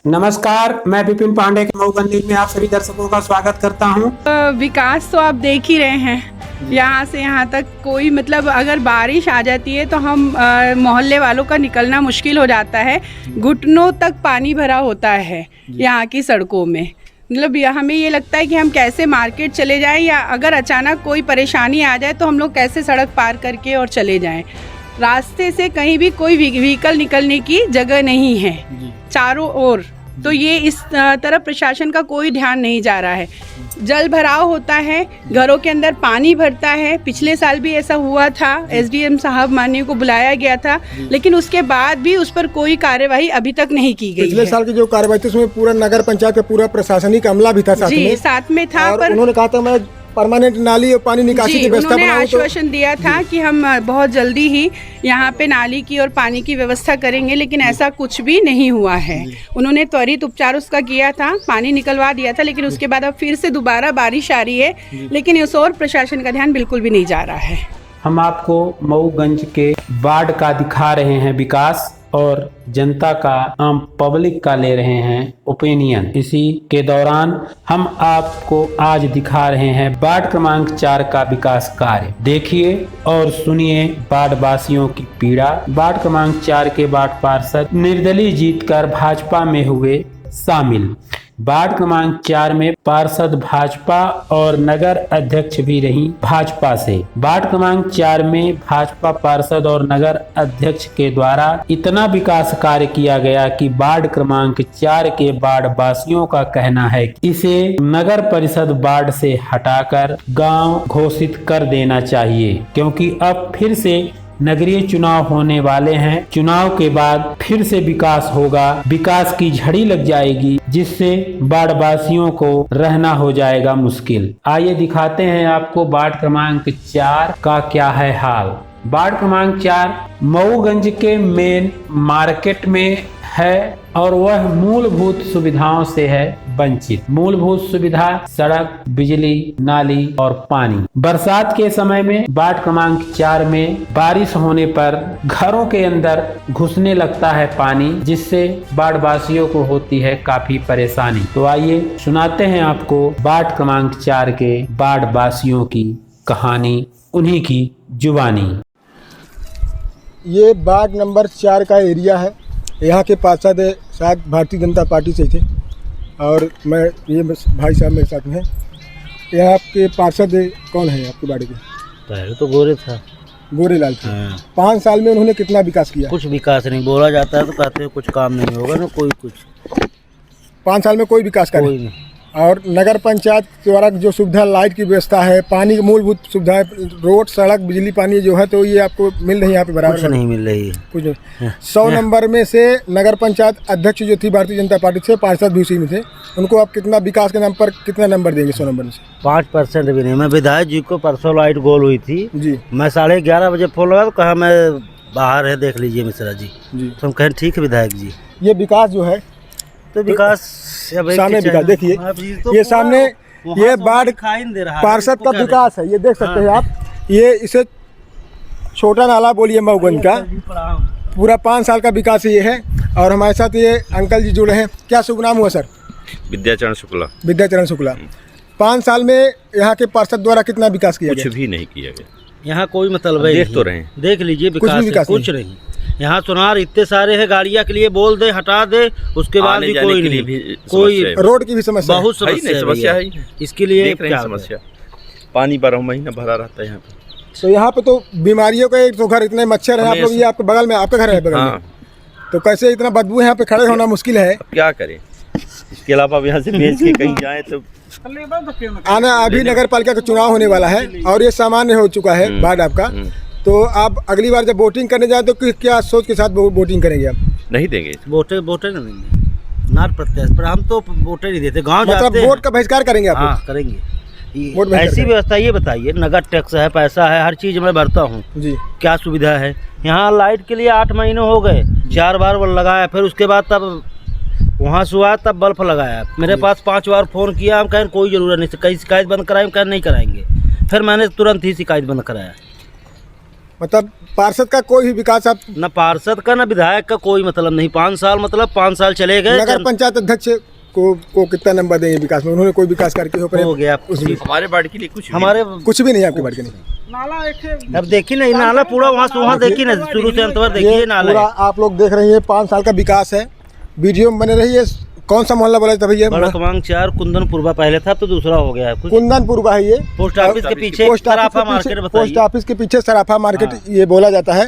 नमस्कार, मैं विपिन पांडे के मऊगंज न्यूज में आप सभी दर्शकों का स्वागत करता हूं। विकास तो आप देख ही रहे हैं, यहाँ से यहाँ तक कोई मतलब अगर बारिश आ जाती है तो हम मोहल्ले वालों का निकलना मुश्किल हो जाता है। घुटनों तक पानी भरा होता है यहाँ की सड़कों में। मतलब हमें ये लगता है कि हम कैसे मार्केट चले जाएं, या अगर अचानक कोई परेशानी आ जाए तो हम लोग कैसे सड़क पार करके और चले जाएं। रास्ते से कहीं भी कोई व्हीकल निकलने की जगह नहीं है चारों ओर। तो ये इस तरफ प्रशासन का कोई ध्यान नहीं जा रहा है। जल भराव होता है, घरों के अंदर पानी भरता है। पिछले साल भी ऐसा हुआ था, एसडीएम साहब माननीय को बुलाया गया था, लेकिन उसके बाद भी उस पर कोई कार्यवाही अभी तक नहीं की गई। पिछले साल की जो कार्यवाही थी उसमें पूरा नगर पंचायत का पूरा प्रशासनिक अमला भी था साथ में था, पर उन्होंने कहा था मैं परमानेंट नाली और पानी निकासी की व्यवस्था बनाऊं। आश्वासन दिया था कि हम बहुत जल्दी ही यहाँ पे नाली की और पानी की व्यवस्था करेंगे, लेकिन ऐसा कुछ भी नहीं हुआ है। उन्होंने त्वरित उपचार उसका किया था, पानी निकलवा दिया था, लेकिन उसके बाद अब फिर से दोबारा बारिश आ रही है, लेकिन इस ओर प्रशासन का ध्यान बिल्कुल भी नहीं जा रहा है। हम आपको मऊगंज के वार्ड का दिखा रहे हैं विकास, और जनता का, आम पब्लिक का ले रहे हैं ओपिनियन। इसी के दौरान हम आपको आज दिखा रहे हैं वार्ड क्रमांक 4 का विकास कार्य। देखिए और सुनिए वार्ड वासियों की पीड़ा। वार्ड क्रमांक 4 के वार्ड पार्षद निर्दलीय जीतकर भाजपा में हुए शामिल। वार्ड क्रमांक 4 में पार्षद भाजपा और नगर अध्यक्ष भी रही भाजपा से। वार्ड क्रमांक 4 में भाजपा पार्षद और नगर अध्यक्ष के द्वारा इतना विकास कार्य किया गया कि वार्ड क्रमांक 4 के वार्ड वासियों का कहना है कि इसे नगर परिषद वार्ड से हटाकर गांव घोषित कर देना चाहिए, क्योंकि अब फिर से नगरीय चुनाव होने वाले हैं। चुनाव के बाद फिर से विकास होगा, विकास की झड़ी लग जाएगी, जिससे वार्ड वासियों को रहना हो जाएगा मुश्किल। आइए दिखाते हैं आपको वार्ड क्रमांक 4 का क्या है हाल। वार्ड क्रमांक 4 मऊगंज के मेन मार्केट में है, और वह मूलभूत सुविधाओं से है वंचित। मूलभूत सुविधा सड़क, बिजली, नाली और पानी। बरसात के समय में वार्ड क्रमांक 4 में बारिश होने पर घरों के अंदर घुसने लगता है पानी, जिससे वार्ड वासियों को होती है काफी परेशानी। तो आइए सुनाते हैं आपको वार्ड क्रमांक 4 के वार्ड वासियों की कहानी, उन्हीं की जुबानी। ये वार्ड नंबर 4 का एरिया है। यहाँ के पार्षद शायद भारतीय जनता पार्टी से थे, और मैं ये भाई साहब मेरे साथ में हैं। यहाँ आपके पार्षद कौन है आपके वार्ड के? पहले तो गोरे था, गोरेलाल थे। 5 साल में उन्होंने कितना विकास किया? कुछ विकास नहीं। बोला जाता है तो कहते हैं कुछ काम नहीं होगा ना, कोई कुछ। 5 साल में कोई विकास का नहीं। और नगर पंचायत द्वारा जो सुविधा, लाइट की व्यवस्था है, पानी की मूलभूत सुविधाएं, रोड, सड़क, बिजली, पानी जो है, तो ये आपको मिल रही है यहाँ पे बराबर? कुछ नहीं मिल रही है, कुछ नहीं। 100 नंबर में से नगर पंचायत अध्यक्ष जो थी भारतीय जनता पार्टी से, पार्षद भी उसी में थे, उनको आप कितना विकास के नाम पर कितना नंबर देंगे 100 नंबर में से? 5% भी नहीं। मैं विधायक जी को परसों लाइट गोल हुई थी जी, मैं 11:30 बजे फोन लगा तो कहा मैं बाहर है, देख लीजिए मिश्रा जी। तो हम कहें ठीक है विधायक जी। ये विकास जो है, तो विकास सामने विकास देखिए, ये सामने ये वार्ड पार्षद का विकास है, ये देख सकते हैं आप। ये इसे छोटा नाला बोलिए मऊगंज का, पूरा 5 साल का विकास ये है। और हमारे साथ ये अंकल जी जुड़े हैं। क्या शुभ नाम हुआ सर? विद्याचरण शुक्ला। विद्याचरण शुक्ला। 5 साल में यहाँ के पार्षद द्वारा कितना विकास किया गया? कुछ भी नहीं किया गया। यहाँ कोई मतलब देख तो रहे, देख लीजिए विकास कुछ नहीं। यहाँ सुनार इतने सारे हैं, गाड़ियाँ के लिए बोल दे, हटा दे, उसके बाद भी कोई नहीं। कोई रोड की भी समस्या, बहुत समस्या है इसके लिए। क्या समस्या? पानी 12 महीना भरा रहता है यहाँ पे। तो यहाँ पे तो बीमारियों का एक तो घर, इतने मच्छर है आप लोग। ये आपके बगल में, आपका घर है बगल में, तो कैसे इतना बदबू है, यहाँ पे खड़े होना मुश्किल है। क्या करें? इसके अलावा अब यहाँ से बेच के कहीं जाए तो आना। अभी नगर पालिका का चुनाव होने वाला है, और ये सामान्य हो चुका है वार्ड आपका। तो आप अगली बार जब वोटिंग करने जाए तो क्या सोच के साथ वोटिंग करेंगे आप? नहीं देंगे वोटर नहीं देंगे, नार प्रत्याशी पर हम तो वोटर नहीं देते। गांव मतलब जाते वोट का बहिष्कार करेंगे आप? हाँ करेंगे। ऐसी व्यवस्था ये बताइए, नगर टैक्स है, पैसा है, हर चीज मैं भरता हूँ जी, क्या सुविधा है? यहाँ लाइट के लिए 8 महीने हो गए, 4 बार बल्ब लगाया, फिर उसके बाद तब वहाँ से हुआ तब बल्ब लगाया। मेरे पास 5 बार फोन किया, हम कहें कोई जरूरत नहीं, कहीं शिकायत बंद कराएं, कहें नहीं कराएंगे। फिर मैंने तुरंत ही शिकायत बंद कराया। मतलब पार्षद का कोई भी विकास आप न पार्षद का न विधायक का कोई मतलब नहीं। 5 साल मतलब 5 साल चले गए। नगर पंचायत अध्यक्ष को कितना नंबर देंगे विकास में? उन्होंने कोई विकास करके हो गया हमारे बाढ़ के लिए कुछ हमारे कुछ भी नहीं आपके बाढ़ के नहीं। अब देखिए ना नाला पूरा वहाँ से वहाँ देखिए ना, शुरू से अंत तक देखिए नाला पूरा आप लोग देख रहे हैं। 5 साल का विकास है, वीडियो में बने रही है। कौन सा मोहल्ला बोला था भैया? बड़ा क्रमांक 4 कुंदनपुरवा पहले था, तो दूसरा हो गया है कुछ। कुंदनपुरवा है ये, पोस्ट ऑफिस के पीछे सराफा मार्केट। पोस्ट ऑफिस के पीछे सराफा मार्केट ये बोला जाता है,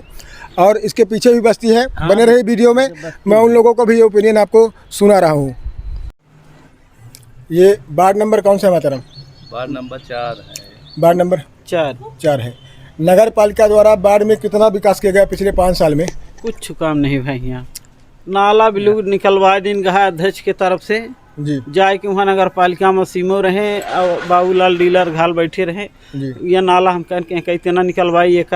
और इसके पीछे भी बस्ती है। बने रही वीडियो में, मैं उन लोगों को भी ये ओपिनियन आपको सुना रहा हूँ। ये वार्ड नंबर कौन सा है माताराम? वार्ड नंबर 4 है। वार्ड नंबर 4 है। नगर पालिका द्वारा वार्ड में कितना विकास किया गया पिछले 5 साल में? कुछ काम नहीं भाई। यहाँ नाला बिल्कुल निकलवा दिन गया अध्यक्ष के तरफ से जी। जाए कि वहाँ नगर पालिका में सीमो रहे और बाबूलाल डीलर घाल बैठे रहे जी। ये नाला हम कहीं इतना निकलवाई एक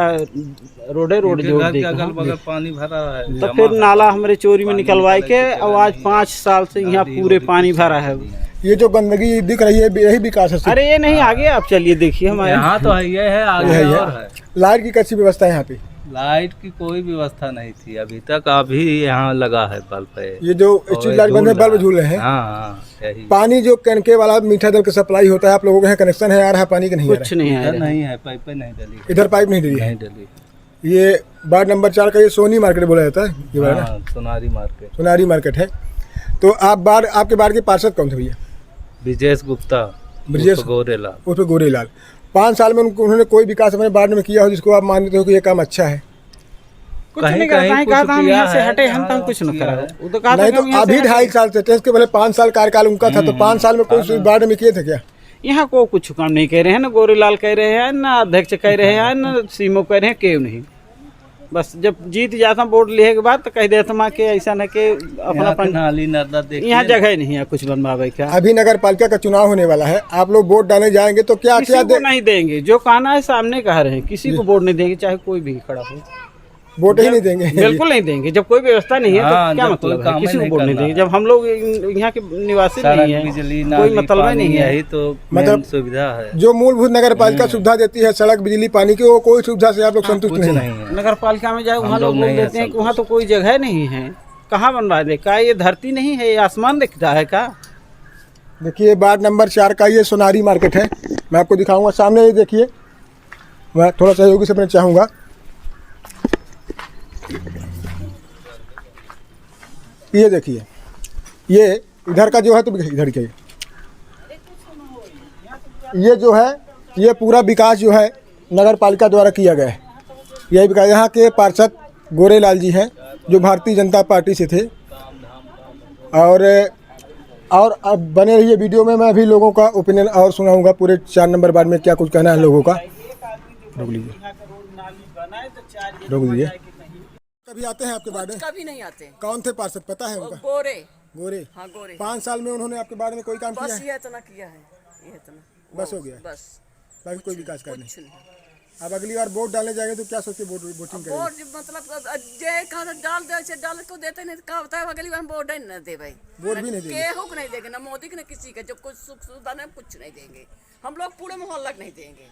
रोड जोड़ दे अगल बगल पानी भरा है, तो फिर नाला हमारे चोरी में निकलवाई के और आज 5 साल से यहाँ पूरे पानी भरा है। ये जो गंदगी दिख रही है यही विकास है? अरे ये नहीं, आगे आप चलिए देखिए हमारे यहाँ तो है, ये है आगे और है। लाइट की कैसी व्यवस्था है यहाँ पे? लाइट की कोई व्यवस्था नहीं थी अभी तक, अभी यहाँ लगा है बल्ब है। ये जो स्ट्रीट लाइट बंद है, बल्ब झूल रहे हैं। हाँ यही। पानी जो कैनके वाला मीठा जल का सप्लाई होता है, आप लोगों के यहाँ कनेक्शन है? आ रहा है पानी के नहीं? कुछ नहीं है, इधर नहीं है, पाइप नहीं डली, इधर पाइप नहीं डली है। नहीं डली। ये वार्ड नंबर 4 का ये सोनी मार्केट बोला जाता है, ये वाला हाँ, सोनारी मार्केट। सोनारी मार्केट है। तो आपके बाढ़ के पार्षद कौन थे भैया? ब्रिजेश गुप्ता, ब्रिजेश गोरेलाल। उस पर गोरेलाल। 5 साल में उन्होंने कोई विकास अपने वार्ड में किया हो जिसको आप मानते हो कि ये काम अच्छा है? कुछ नहीं करता है। कहा था हम यहाँ से हटे, हम तो कुछ नहीं करा। वो तो कहा नहीं, तो अभी 2.5 साल से टेस्ट के पहले 5 साल कार्यकाल उनका था, तो 5 साल में कोई वार्ड में किए थे क्या? यहाँ को कुछ काम नहीं कह रहे हैं, ना गोरेलाल कह रहे हैं, ना अध्यक्ष कह रहे हैं, ना सीमो कह रहे हैं, केव नहीं। बस जब जीत जाता वोट लेने के बाद तो कह देता माँ के ऐसा न के अपना नाली नर्दा देखिए, यहाँ जगह नहीं है कुछ बनवावे का। अभी नगर पालिका का चुनाव होने वाला है, आप लोग वोट डालने जाएंगे तो क्या किसी को नहीं देंगे, जो कहना है सामने कह रहे हैं, किसी को वोट नहीं देंगे, चाहे कोई भी खड़ा हो। वोट ही नहीं देंगे? बिल्कुल नहीं देंगे। जब कोई व्यवस्था नहीं है तो हाँ, क्या मतलब है, किसी को वोट नहीं देंगे। जब हम लोग यहाँ के निवासी नहीं है, बिजली, कोई मतलब नहीं है। यही तो मतलब सुविधा है। जो मूलभूत नगर पालिका सुविधा देती है, सड़क, बिजली, पानी की, वो कोई सुविधा से आप लोग संतुष्ट नहीं है? नगर पालिका में जाए वहाँ लोग बोल देते हैं कि वहाँ तो कोई जगह नहीं है, कहाँ बनवा दे? का ये धरती नहीं है, ये आसमान दिखता है का? देखिए वार्ड नंबर 4 का ये सोनारी मार्केट है, मैं आपको दिखाऊंगा। सामने ये देखिए, मैं थोड़ा सहयोगी से मैं चाहूँगा, ये देखिए, ये इधर का जो है, तो इधर के ये जो है, ये पूरा विकास जो है नगर पालिका द्वारा किया गया है। यही विकास, यहाँ के पार्षद गोरेलाल जी हैं जो भारतीय जनता पार्टी से थे। और अब बने रहिए वीडियो में, मैं अभी लोगों का ओपिनियन और सुनाऊंगा पूरे 4 नंबर वार्ड में क्या कुछ कहना है लोगों का। रोक लीजिए। कभी आते हैं आपके बारे में? कभी नहीं आते। कौन थे पार्षद, पता है उनका? गोरे। हाँ गोरे। 5 साल में उन्होंने आपके बारे में कोई काम किया बस है? ये इतना किया है, ये इतना बस हो गया, बस, बाकी कोई विकास कार्य कुछ नहीं। नहीं। अब अगली बार वोट डालने जाएंगे तो क्या सोच के वोटिंग करेंगे? वोट मतलब जे कहा डाल दे, डाल को देते नहीं, कहा होता है अगली बार वोट ही न दे भाई। वोट भी नहीं देंगे? केहू को नहीं देंगे, ना मोदी के, ना किसी के। जब कुछ सुख सुविधा नहीं, कुछ नहीं देंगे हम लोग, पूरे मोहल्ला को नहीं देंगे।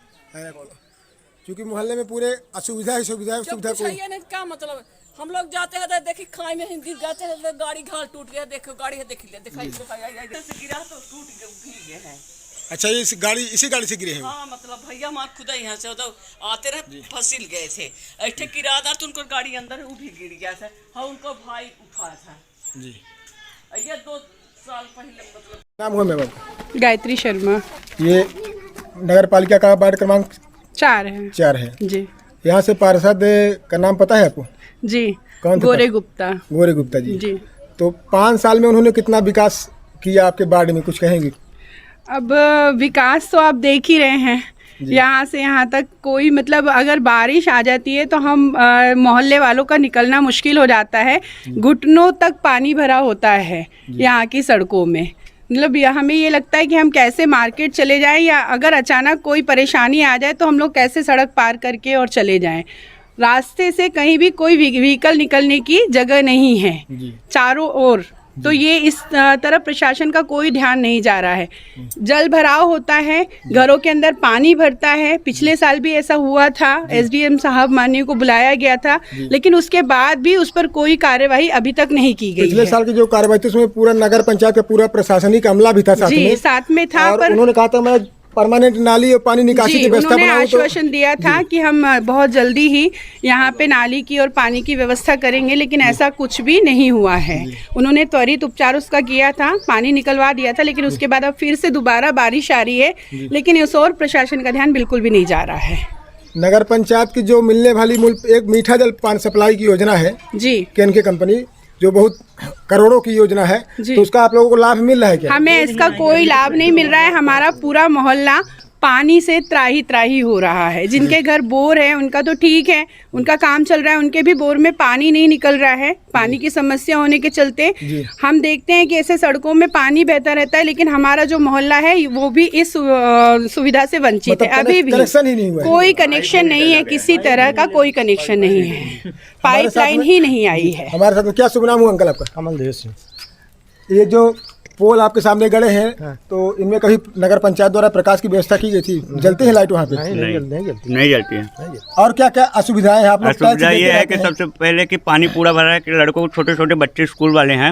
क्योंकि मोहल्ले में पूरे असुविधा ही सुविधा कोई नहीं। क्या मतलब, हम लोग जाते हैं देखिए खाई में गिर जाते हैं, गाड़ी घाल टूट गया, देखो गाड़ी है, देख लिया, दिखाई गिरा तो टूट गए हैं। अच्छा, ये इसी गाड़ी से गिरे हैं? हाँ, मतलब भैया माँ खुदा यहाँ से तो आते रहे, फंसिल गए थे। ऐसे किराएदार तो उनको गाड़ी अंदर वो भी गिर गया था। हाँ, उनको भाई उठाया था जी। ये 2 साल पहले। मतलब नाम हुआ मैम? गायत्री शर्मा। ये नगर पालिका का वार्ड क्रमांक 4 है जी। यहाँ से पार्षद का नाम पता है आपको? जी। कौन? गोरे गुप्ता। गोरे गुप्ता जी। जी। तो 5 साल में उन्होंने कितना विकास किया आपके वार्ड में, कुछ कहेंगे? अब विकास तो आप देख ही रहे हैं, यहाँ से यहाँ तक कोई मतलब अगर बारिश आ जाती है तो हम मोहल्ले वालों का निकलना मुश्किल हो जाता है। घुटनों तक पानी भरा होता है यहाँ की सड़कों में। मतलब हमें ये लगता है कि हम कैसे मार्केट चले जाएं, या अगर अचानक कोई परेशानी आ जाए तो हम लोग कैसे सड़क पार करके और चले जाएं। रास्ते से कहीं भी कोई व्हीकल निकलने की जगह नहीं है। चारों ओर तो ये इस तरफ प्रशासन का कोई ध्यान नहीं जा रहा है। जल भराव होता है, घरों के अंदर पानी भरता है। पिछले साल भी ऐसा हुआ था, एसडीएम साहब माननीय को बुलाया गया था, लेकिन उसके बाद भी उस पर कोई कार्यवाही अभी तक नहीं की गई। पिछले साल की जो कार्यवाही थी उसमें पूरा नगर पंचायत का पूरा प्रशासनिक अमला भी था साथ में था, और पर उन्होंने कहा था मैं परमानेंट नाली और पानी निकासी की व्यवस्था उन्होंने बनाऊं, आश्वासन दिया था कि हम बहुत जल्दी ही यहाँ पे नाली की और पानी की व्यवस्था करेंगे, लेकिन ऐसा कुछ भी नहीं हुआ है। उन्होंने त्वरित उपचार उसका किया था, पानी निकलवा दिया था, लेकिन उसके बाद अब फिर से दोबारा बारिश आ रही है, लेकिन इस ओर प्रशासन का ध्यान बिल्कुल भी नहीं जा रहा है। नगर पंचायत की जो मिलने वाली एक मीठा जल पानी सप्लाई की योजना है जी, केन की कंपनी, जो बहुत करोड़ों की योजना है, तो उसका आप लोगों को लाभ मिल रहा है क्या? हमें इसका कोई लाभ नहीं मिल रहा है। हमारा पूरा मोहल्ला पानी से त्राही त्राही हो रहा है। जिनके घर बोर है उनका तो ठीक है, उनका काम चल रहा है, उनके भी बोर में पानी नहीं निकल रहा है। पानी की समस्या होने के चलते हम देखते हैं कि ऐसे सड़कों में पानी बहता रहता है, लेकिन हमारा जो मोहल्ला है वो भी इस सुविधा से वंचित है। अभी भी कनेक्शन ही नहीं हुआ है। कोई कनेक्शन नहीं है, किसी तरह का कोई कनेक्शन नहीं है, पाइपलाइन ही नहीं आई है। हमारे साथ में क्या शुभ नाम हुआ अंकल आपका? कमलदेव सिंह। ये जो पोल आपके सामने गड़े हैं, तो इनमें कभी नगर पंचायत द्वारा प्रकाश की व्यवस्था की गई थी? जलती है लाइट वहाँ पे? नहीं जलती है। और क्या क्या असुविधाएं हैं आप लोग? असुविधा ये है कि सबसे पहले कि पानी पूरा भरा है, कि लड़कों छोटे छोटे बच्चे स्कूल वाले हैं,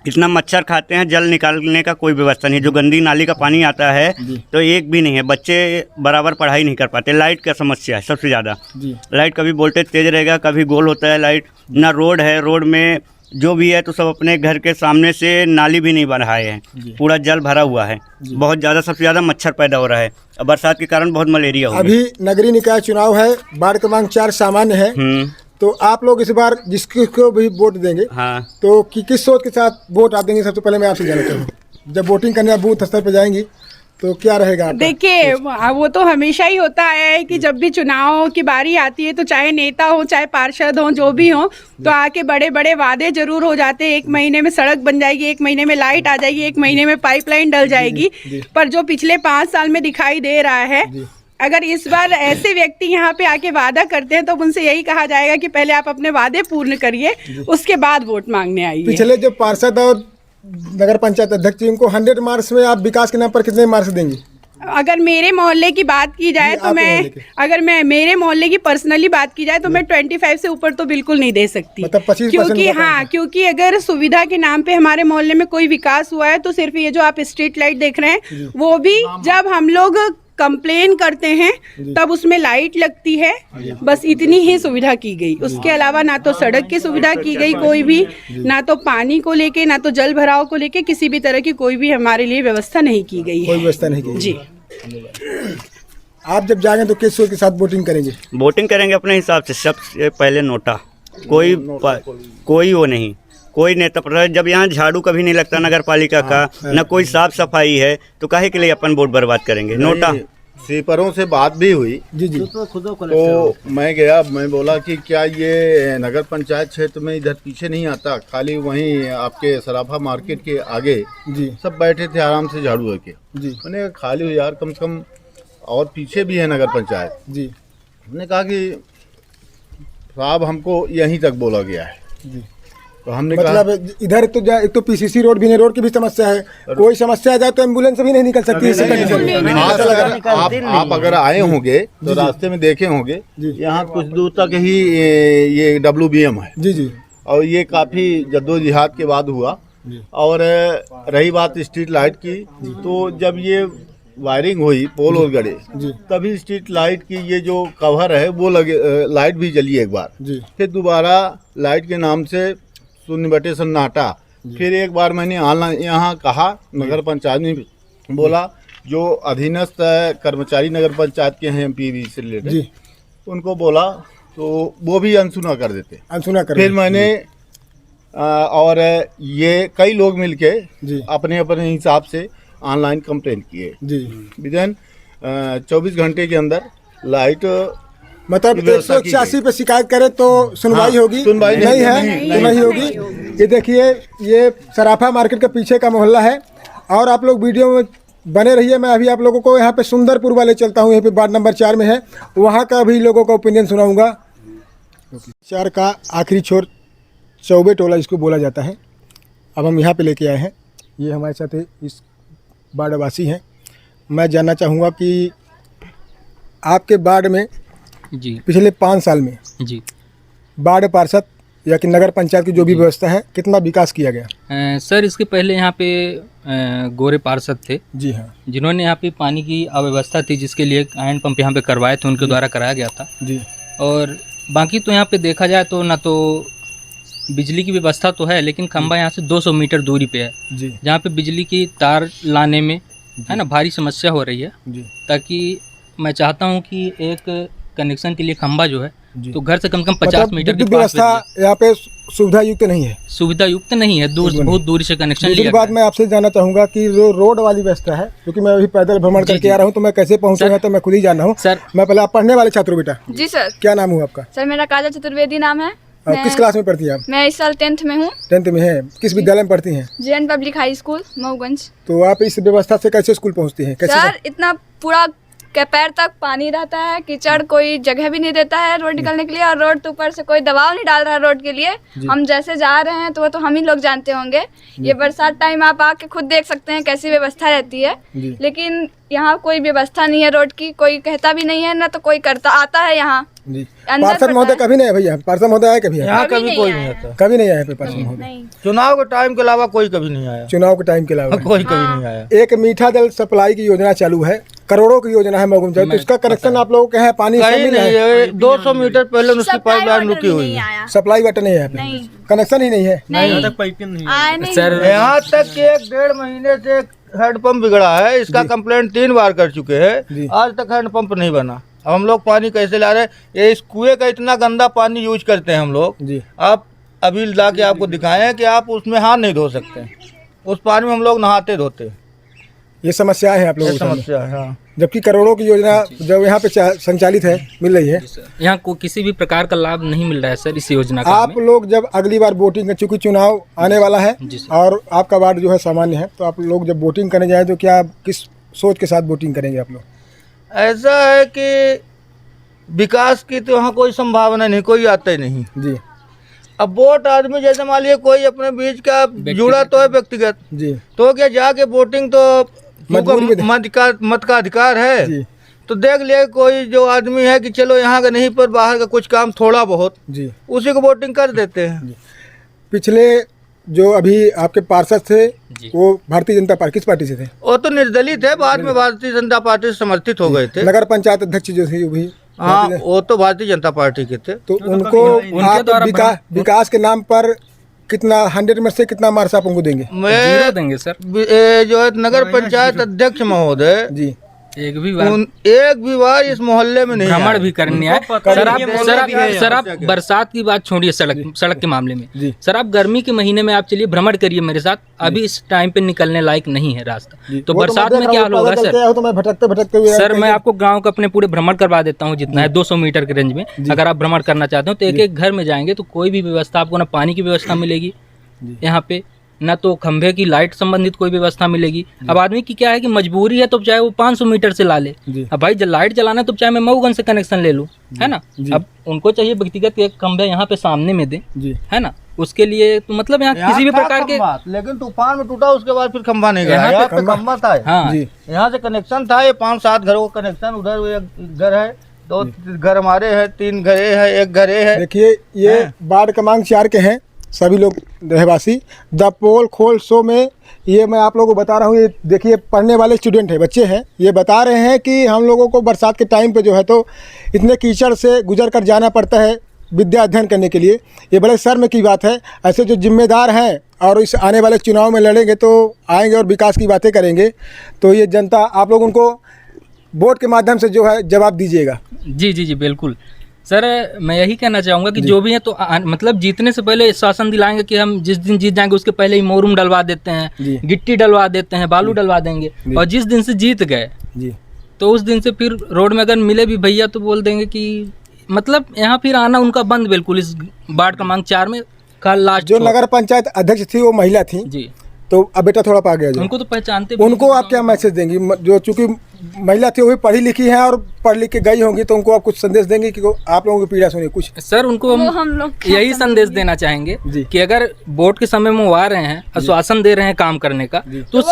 इतना मच्छर खाते हैं, जल निकालने का कोई व्यवस्था नहीं। जो गंदी नाली का पानी आता है तो एक भी नहीं है, बच्चे बराबर पढ़ाई नहीं कर पाते। लाइट का समस्या है सबसे ज़्यादा। लाइट कभी वोल्टेज तेज रहेगा, कभी गोल होता है लाइट, ना रोड है, रोड में जो भी है तो सब अपने घर के सामने से नाली भी नहीं बनाए हैं, पूरा जल भरा हुआ है। बहुत ज़्यादा, सबसे ज़्यादा मच्छर पैदा हो रहा है, बरसात के कारण बहुत मलेरिया हो रहा है। अभी नगरीय निकाय चुनाव है, वार्ड क्रमांक 4 सामान्य है, तो आप लोग इस बार जिसको भी वोट देंगे, हाँ, तो किस सोच के साथ वोट आप देंगे? सबसे पहले मैं आपसे जानना चाहूँगा, जब वोटिंग करने आप बूथ स्तर पर जाएंगी तो क्या रहेगा? देखिए, वो तो हमेशा ही होता है कि जब भी चुनाव की बारी आती है तो चाहे नेता हो, चाहे पार्षद हो, जो भी हो, तो आके बड़े बड़े वादे जरूर हो जाते हैं। 1 महीने में सड़क बन जाएगी, 1 महीने में लाइट आ जाएगी, 1 महीने में पाइपलाइन डल जाएगी, पर जो पिछले 5 साल में दिखाई दे रहा है, अगर इस बार ऐसे व्यक्ति यहाँ पे आके वादा करते हैं तो उनसे यही कहा जाएगा कि पहले आप अपने वादे पूर्ण करिए, उसके बाद वोट मांगने आइए। पिछले जो पार्षद और नगर पंचायत अध्यक्ष, इनको 100 मार्क्स में आप विकास के नाम पर कितने मार्क्स देंगे? अगर मेरे मोहल्ले की बात की जाए तो मैं मेरे मोहल्ले की पर्सनली बात की जाए तो मैं 25 से ऊपर तो बिल्कुल नहीं दे सकती। मतलब 25%? क्योंकि अगर सुविधा के नाम पे हमारे मोहल्ले में कोई विकास हुआ है तो सिर्फ ये जो आप स्ट्रीट लाइट देख रहे हैं, वो भी जब हम लोग कंप्लेन करते हैं तब उसमें लाइट लगती है, बस इतनी ही सुविधा की गई। उसके अलावा ना तो सड़क की सुविधा की गई कोई भी, ना तो पानी को लेके, ना तो जल भराव को लेके किसी भी तरह की कोई भी हमारे लिए व्यवस्था नहीं की गई है। कोई व्यवस्था नहीं की जी। आप जब जाएंगे तो किस सोच के साथ वोटिंग करेंगे? वोटिंग करेंगे अपने हिसाब से। सबसे पहले नोटा, कोई वो नहीं, कोई नेता। जब यहाँ झाड़ू कभी नहीं लगता नगर पालिका का, न कोई साफ सफाई है, तो काहे के लिए अपन वोट बर्बाद करेंगे? नोटा। स्वीपरों से बात भी हुई तो मैं गया, मैं बोला कि क्या ये नगर पंचायत क्षेत्र में इधर पीछे नहीं आता, खाली वहीं आपके सराफा मार्केट के आगे सब बैठे थे आराम से झाड़ू लेके। मैंने कहा खाली हो यार, कम से कम और पीछे भी है नगर पंचायत। हमने कहा कि साहब हमको यहीं तक बोला गया है, तो हमने मतलब इधर तो एक तो पीसीसी रोड भी नहीं, रोड की भी समस्या है, कोई समस्या आ जाए तो एम्बुलेंस भी नहीं निकल सकती इस कंडीशन। आप अगर आए होंगे तो रास्ते में देखे होंगे, यहाँ कुछ दूर तक ही ये WBM है। जी। और ये काफी जद्दोजहद के बाद हुआ। और रही बात स्ट्रीट लाइट की, तो जब ये वायरिंग हुई, पोल और गड़े, तभी स्ट्रीट लाइट की ये जो कवर है वो लगे, लाइट भी जली एक बार, फिर दोबारा लाइट के नाम से शून्य बटे सन्नाटा। फिर एक बार मैंने ऑनलाइन यहाँ कहा, नगर पंचायत ने बोला जो अधीनस्थ कर्मचारी नगर पंचायत के हैं MPV से रिलेटेड, उनको बोला तो वो भी अनसुना कर देते, फिर मैंने और ये कई लोग मिलके अपने अपने हिसाब से ऑनलाइन कंप्लेंट किए। विदिन 24 घंटे के अंदर लाइट, मतलब 186 पे शिकायत करें तो सुनवाई होगी? सुनवाई नहीं है तो नहीं होगी। ये देखिए, ये सराफा मार्केट के पीछे का मोहल्ला है, और आप लोग वीडियो में बने रहिए। मैं अभी आप लोगों को यहाँ पे सुंदरपुर वाले चलता हूँ, यहाँ पे वार्ड नंबर 4 में है, वहाँ का भी लोगों का ओपिनियन सुनाऊंगा। 4 का आखिरी छोर चौबे टोला जिसको बोला जाता है, अब हम यहाँ पे लेके आए हैं। ये हमारे साथ इस बाढ़वासी हैं। मैं जानना चाहूँगा कि आपके बाढ़ में जी पिछले 5 साल में जी बाढ़ पार्षद या कि नगर पंचायत की जो भी व्यवस्था है कितना विकास किया गया? सर इसके पहले यहाँ पे गोरे पार्षद थे जी हाँ जिन्होंने यहाँ पे पानी की अव्यवस्था थी जिसके लिए हैंड पंप यहाँ पे करवाए थे, उनके द्वारा कराया गया था जी। और बाकी तो यहाँ पे देखा जाए तो ना तो बिजली की व्यवस्था तो है, लेकिन खंबा यहाँ से 200 मीटर दूरी पे है जी जहाँ पे बिजली की तार लाने में है ना भारी समस्या हो रही है। जी ताकि मैं चाहता हूँ कि एक कनेक्शन के लिए खंबा जो है जी। तो घर से कम 50 मतलब मीटर के विद्युत पास व्यवस्था यहाँ पे सुविधा युक्त नहीं है, सुविधा युक्त नहीं है, दूर बहुत दूरी से कनेक्शन दूसरी लिया बात गया मैं आपसे जानना चाहूँगा कि जो रोड वाली व्यवस्था है, क्योंकि मैं अभी पैदल भ्रमण जी, करके जी। आ रहा हूँ तो मैं कैसे पहुँचूंगा तो मैं खुद ही जान रहा हूँ। सर मैं पहले आप पढ़ने वाले छात्र हो बेटा? जी सर। क्या नाम हुआ आपका? सर मेरा काजल चतुर्वेदी नाम है। किस क्लास में पढ़ती हैं आप? मैं इस साल 10th में हूँ। 10th में है। किस विद्यालय में पढ़ती हैं? JN public high school Mauganj. तो आप इस व्यवस्था से कैसे स्कूल पहुँचती हैं? कैसे? सर इतना पूरा के पैर तक पानी रहता है, कीचड़, कोई जगह भी नहीं देता है रोड निकलने के लिए, और रोड के ऊपर से कोई दबाव नहीं डाल रहा है रोड के लिए। हम जैसे जा रहे हैं तो वो तो हम ही लोग जानते होंगे। ये बरसात टाइम आप आके खुद देख सकते हैं कैसी व्यवस्था रहती है, लेकिन यहाँ कोई व्यवस्था नहीं है रोड की, कोई कहता भी नहीं है ना तो कोई करता आता है यहाँ। जी। पार्षद महोदय कभी नहीं है भैया? पार्षद महोदय आए कभी? यहाँ कभी कोई नहीं आता, कभी नहीं आए पार्षद महोदय? चुनाव के टाइम के अलावा कोई कभी नहीं आया। चुनाव के टाइम के अलावा कोई कभी नहीं आया। एक मीठा जल सप्लाई की योजना चालू है, करोड़ों की योजना है मऊगंज, तो इसका कनेक्शन आप लोगों के यहाँ पानी शामिल है? 200 मीटर पहले उसकी पाइपलाइन रुकी हुई है, सप्लाई वाटर नहीं है, कनेक्शन ही नहीं है। सर यहाँ तक कि 1-1.5 महीने से हैंडपंप बिगड़ा है, इसका कंप्लेंट 3 बार कर चुके हैं, आज तक हैंडपंप नहीं बना। अब हम लोग पानी कैसे ला रहे हैं? ये इस कुएं का इतना गंदा पानी यूज करते हैं हम लोग जी। आप अभी ला के आपको दिखाएं कि आप उसमें हाथ नहीं धो सकते, उस पानी में हम लोग नहाते धोते। ये समस्या है आप लोगों की? समस्या है हाँ। जबकि करोड़ों की योजना जब यहाँ पे संचालित है, मिल रही है, यहाँ को किसी भी प्रकार का लाभ नहीं मिल रहा है सर इस योजना का। आप लोग जब अगली बार वोटिंग, चूंकि चुनाव आने वाला है और आपका वार्ड जो है सामान्य है, तो आप लोग जब वोटिंग करने जाए तो क्या किस सोच के साथ वोटिंग करेंगे आप लोग? ऐसा है कि विकास की तो यहाँ कोई संभावना नहीं, कोई आता ही नहीं जी। अब वोट आदमी जैसे मान लिया कोई अपने बीच का जुड़ा तो है व्यक्तिगत जी, तो क्या जाके वोटिंग तो मत का अधिकार है जी। तो देख ले कोई जो आदमी है कि चलो यहाँ का नहीं पर बाहर का कुछ काम थोड़ा बहुत जी, उसी को वोटिंग कर देते हैं। पिछले जो अभी आपके पार्षद थे वो भारतीय जनता पार्टी, किस पार्टी से थे? वो तो निर्दलित है, बाद में भारतीय जनता पार्टी से समर्थित हो गए थे। नगर पंचायत अध्यक्ष जो थे वो भी हाँ, वो तो भारतीय जनता पार्टी के थे। तो उनको आप विकास के नाम पर कितना 100 में से कितना मार्क्स आप उनको देंगे? मैं देंगे सर। जो है नगर पंचायत अध्यक्ष महोदय जी, एक भी बार इस मोहल्ले में नहीं भ्रमण भी करने आए। सर आप बरसात की बात छोड़िए, सड़क के मामले में सर आप गर्मी के महीने में आप चलिए भ्रमण करिए मेरे साथ, अभी इस टाइम पे निकलने लायक नहीं है रास्ता, तो बरसात में क्या होगा सर? तो मैं भटकते हुए सर मैं आपको गाँव का अपने पूरे भ्रमण करवा देता हूँ जितना है 200 मीटर के रेंज में। अगर आप भ्रमण करना चाहते हो तो एक घर में जाएंगे तो कोई भी व्यवस्था आपको, ना पानी की व्यवस्था मिलेगी यहाँ पे, ना तो खंभे की लाइट संबंधित कोई व्यवस्था मिलेगी। अब आदमी की क्या है कि मजबूरी है तो चाहे वो 500 मीटर से ला ले, अब भाई जब लाइट जलाना है तो चाहे मैं मऊगंज से कनेक्शन ले लूँ, है ना। अब उनको चाहिए व्यक्तिगत एक खंभे यहाँ पे सामने में दे, है ना, उसके लिए तो मतलब यहाँ किसी भी प्रकार के, लेकिन तूफान में टूटा उसके बाद फिर खंभा नहीं गया, यहाँ पे खंभा था हाँ, यहाँ से कनेक्शन था, ये 5-7 घरों का कनेक्शन, उधर एक घर है, 2 घर हमारे है, 3 घरे है, 1 घरे है। देखिए ये वार्ड क्रमांक 4 के हैं सभी लोग रहवासी। द पोल खोल शो में ये मैं आप लोगों को बता रहा हूँ, ये देखिए पढ़ने वाले स्टूडेंट हैं, बच्चे हैं, ये बता रहे हैं कि हम लोगों को बरसात के टाइम पे जो है तो इतने कीचड़ से गुजर कर जाना पड़ता है विद्या अध्ययन करने के लिए। ये बड़े शर्म की बात है। ऐसे जो जिम्मेदार हैं और इस आने वाले चुनाव में लड़ेंगे तो आएंगे और विकास की बातें करेंगे, तो ये जनता आप लोग उनको वोट के माध्यम से जो है जवाब दीजिएगा। जी जी जी बिल्कुल सर, मैं यही कहना चाहूँगा कि जो भी है तो मतलब जीतने से पहले शासन दिलाएंगे कि हम जिस दिन जीत जाएंगे उसके पहले ही मोरूम डलवा देते हैं, गिट्टी डलवा देते हैं, बालू डलवा देंगे, और जिस दिन से जीत गए तो उस दिन से फिर रोड में अगर मिले भी भैया तो बोल देंगे कि मतलब यहाँ फिर आना उनका बंद बिल्कुल। इस वार्ड क्रमांक 4 में कल लास्ट जो नगर पंचायत अध्यक्ष थी वो महिला थी जी, तो अब बेटा थोड़ा पा गया, उनको तो पहचानते, उनको आप क्या मैसेज देंगी? जो चूंकि महिला थी वो भी पढ़ी लिखी हैं और पढ़ लिख के गई होंगी, तो उनको आप कुछ संदेश देंगे कि आप लोगों की पीड़ा सुनिए कुछ? सर उनको हम लोग यही संदेश देना चाहेंगे कि अगर वोट के समय में वो आ रहे हैं, आश्वासन दे रहे हैं काम करने का, तो उस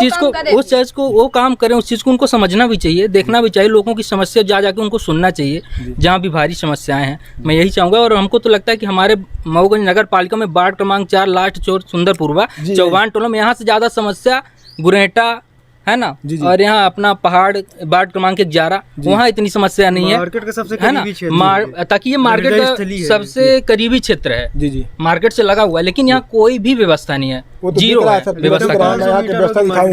चीज को वो काम करें। उस चीज को उनको समझना भी चाहिए, देखना भी चाहिए, लोगों की समस्या जा जाके उनको सुनना चाहिए जहाँ भी भारी समस्याएं हैं। मैं यही चाहूंगा। और हमको तो लगता है कि हमारे मऊगंज नगर पालिका में वार्ड क्रमांक 4 लास्ट चौर सुंदरपुरवा चौगान टोला में यहाँ से ज्यादा समस्या गुरेटा है ना, और यहाँ अपना पहाड़ वार्ड क्रमांक 11 वहाँ इतनी समस्या नहीं है, मार्केट का सबसे है ना, ताकि ये मार्केट का सबसे करीबी क्षेत्र है, मार्केट से लगा हुआ है, लेकिन यहाँ कोई भी व्यवस्था नहीं है, जीरो है व्यवस्था।